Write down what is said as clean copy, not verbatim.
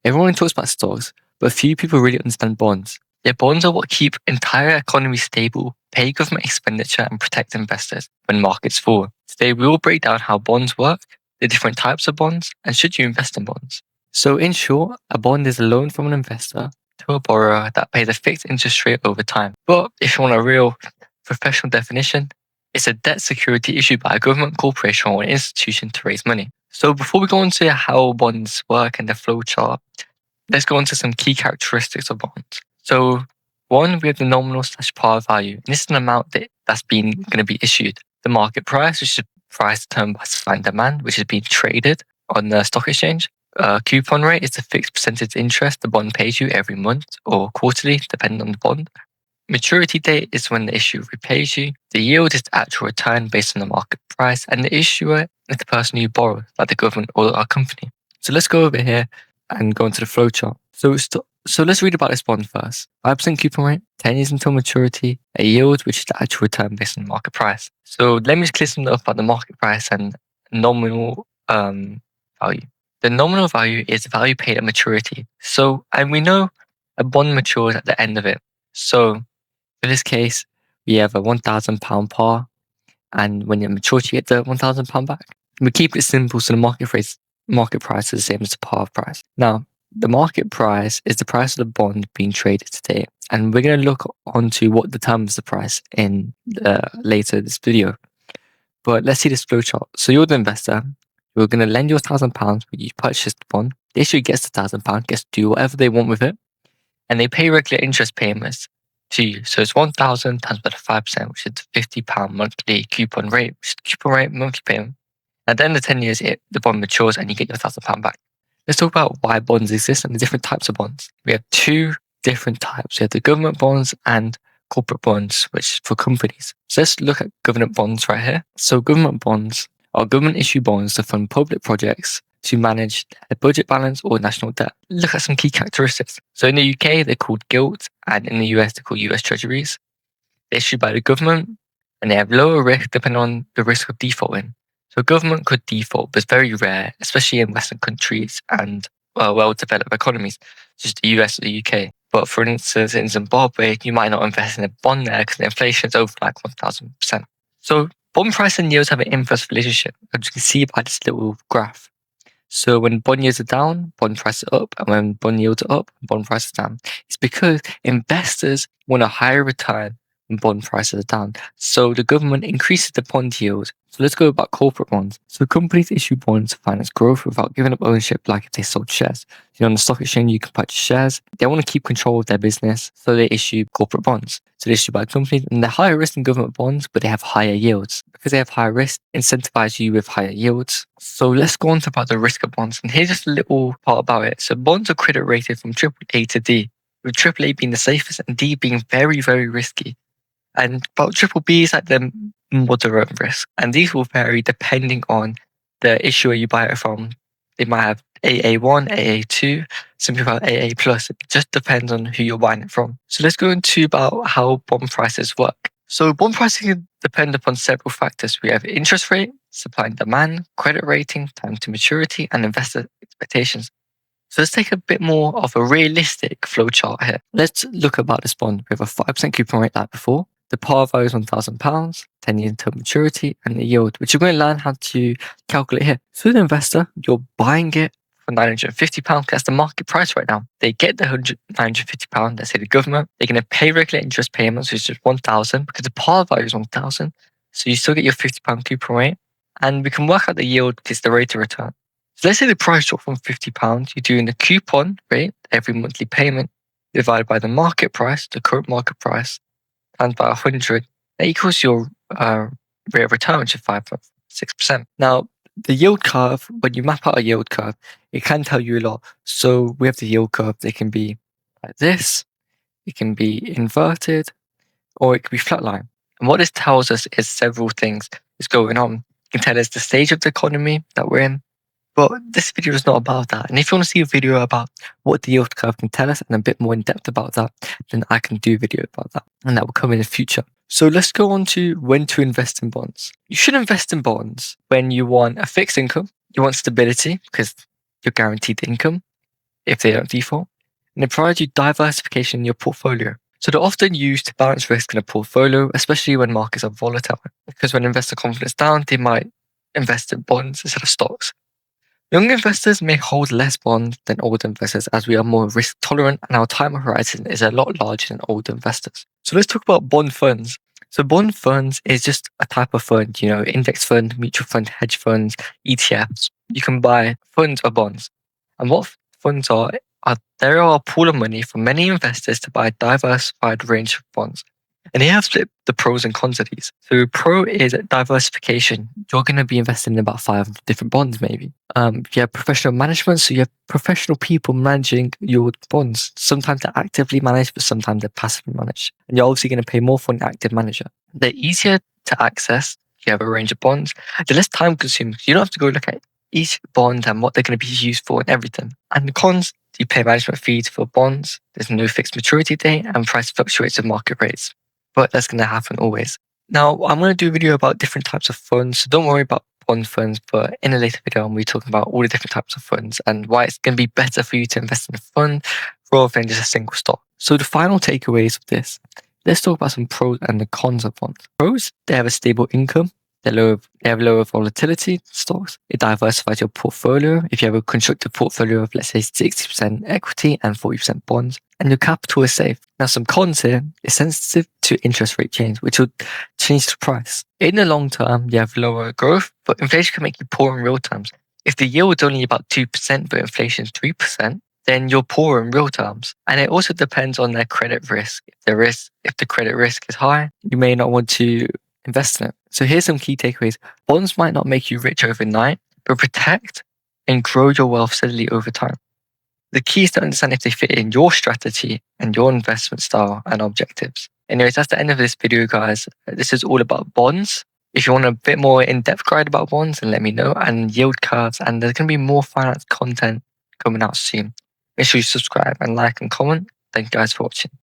Everyone talks about stocks, but few people really understand bonds. Yeah, bonds are what keep entire economies stable, pay government expenditure, and protect investors when markets fall. Today, we will break down how bonds work, the different types of bonds, and should you invest in bonds. So in short, a bond is a loan from an investor to a borrower that pays a fixed interest rate over time. But if you want a real professional definition, it's a debt security issued by a government, corporation, or an institution to raise money. So before we go into how bonds work and the flow chart, let's go into some key characteristics of bonds. So one, we have the nominal / par value. And this is an amount that's going to be issued. The market price, which is the price determined by supply and demand, which is being traded on the stock exchange. Coupon rate is the fixed percentage interest the bond pays you every month or quarterly, depending on the bond. Maturity date is when the issuer repays you. The yield is the actual return based on the market price, and the issuer is the person you borrow, like the government or our company. So let's go over here and go into the flow chart. So let's read about this bond first. 5% coupon rate, 10 years until maturity, a yield which is the actual return based on the market price. So let me just clear something up about the market price and nominal value. The nominal value is the value paid at maturity. So, and we know a bond matures at the end of it. So for this case, we have a £1,000 par, and when it matures, you get the £1,000 back. We keep it simple, so the market price is the same as the par price. Now, the market price is the price of the bond being traded today, and we're going to look onto what determines the price in later this video. But let's see this flow chart. So you're the investor. You're going to lend your £1,000 when you purchase the bond. The issuer gets the £1,000, gets to do whatever they want with it, and they pay regular interest payments to you. So it's 1,000 times by the 5%, which is the £50 monthly coupon rate, which is the coupon rate monthly payment. At the end of 10 years, the bond matures and you get your £1,000 back. Let's talk about why bonds exist and the different types of bonds. We have two different types. We have the government bonds and corporate bonds, which is for companies. So let's look at government bonds right here. So government bonds are government issue bonds to fund public projects to manage their budget balance or national debt. Look at some key characteristics. So in the UK, they're called gilts, and in the US, they're called US Treasuries. They're issued by the government, and they have lower risk depending on the risk of defaulting. So government could default, but it's very rare, especially in Western countries and well-developed economies, such as the US or the UK. But for instance, in Zimbabwe, you might not invest in a bond there because the inflation is over like 1,000%. So bond price and yields have an inverse relationship, as you can see by this little graph. So when bond yields are down, bond price is up, and when bond yields are up, bond price is down. It's because investors want a higher return when bond prices are down. So the government increases the bond yield. So let's go about corporate bonds. So companies issue bonds to finance growth without giving up ownership, like if they sold shares. So on the stock exchange, you can purchase shares. They want to keep control of their business, so they issue corporate bonds. So they're issued by companies, and they're higher risk than government bonds, but they have higher yields. Because they have higher risk, incentivize you with higher yields. So let's go on to about the risk of bonds. And here's just a little part about it. So bonds are credit rated from AAA to D, with AAA being the safest and D being very, very risky. And about BBB is like the moderate risk. And these will vary depending on the issuer you buy it from. They might have AA1, AA2, some people have AA+. It just depends on who you're buying it from. So let's go into about how bond prices work. So bond pricing can depend upon several factors. We have interest rate, supply and demand, credit rating, time to maturity, and investor expectations. So let's take a bit more of a realistic flow chart here. Let's look about this bond. We have a 5% coupon rate like before. The par value is £1,000, 10 years until maturity, and the yield, which you're going to learn how to calculate here. So as an investor, you're buying it for £950. That's the market price right now. They get the £950, let's say the government. They're going to pay regular interest payments, which is £1,000, because the par value is £1,000. So you still get your £50 coupon rate. And we can work out the yield because the rate of return. So let's say the price dropped from £50. You're doing the coupon rate, every monthly payment, divided by the market price, the current market price, times by 100. That equals your rate of return, which is 5.6%. Now, the yield curve, when you map out a yield curve, it can tell you a lot. So we have the yield curve. They can be like this, it can be inverted, or it can be flatline. And what this tells us is several things is going on. It can tell us the stage of the economy that we're in. But this video is not about that. And if you want to see a video about what the yield curve can tell us and a bit more in depth about that, then I can do a video about that. And that will come in the future. So let's go on to when to invest in bonds. You should invest in bonds when you want a fixed income, you want stability because you're guaranteed income, if they don't default. And they provide you diversification in your portfolio. So they're often used to balance risk in a portfolio, especially when markets are volatile. Because when investor confidence is down, they might invest in bonds instead of stocks. Young investors may hold less bonds than older investors as we are more risk tolerant and our time horizon is a lot larger than older investors. So let's talk about bond funds. So bond funds is just a type of fund, index fund, mutual fund, hedge funds, ETFs. You can buy funds or bonds. And what funds are there are a pool of money for many investors to buy a diversified range of bonds. And here I've split the pros and cons of these. So pro is diversification. You're going to be investing in about 5 different bonds, maybe. You have professional management, so you have professional people managing your bonds. Sometimes they're actively managed, but sometimes they're passively managed. And you're obviously going to pay more for an active manager. They're easier to access. You have a range of bonds. They're less time consuming. You don't have to go look at each bond and what they're going to be used for and everything. And the cons, you pay management fees for bonds. There's no fixed maturity date and price fluctuates with market rates. But that's going to happen always. Now, I'm going to do a video about different types of funds. So don't worry about bond funds, but in a later video, I'm going to be talking about all the different types of funds and why it's going to be better for you to invest in a fund rather than just a single stock. So the final takeaways of this, let's talk about some pros and the cons of bonds. Pros, they have a stable income. They have lower volatility stocks. It diversifies your portfolio. If you have a constructive portfolio of, let's say, 60% equity and 40% bonds, and your capital is safe. Now, some cons here, it's sensitive to interest rate change, which will change the price. In the long term, you have lower growth, but inflation can make you poor in real terms. If the yield is only about 2%, but inflation is 3%, then you're poor in real terms. And it also depends on their credit risk. If the credit risk is high, you may not want to invest in it. So here's some key takeaways. Bonds might not make you rich overnight, but protect and grow your wealth steadily over time. The key is to understand if they fit in your strategy and your investment style and objectives. Anyways, that's the end of this video, guys. This is all about bonds. If you want a bit more in-depth guide about bonds, then let me know. And yield curves, and there's going to be more finance content coming out soon. Make sure you subscribe and like and comment. Thank you guys for watching.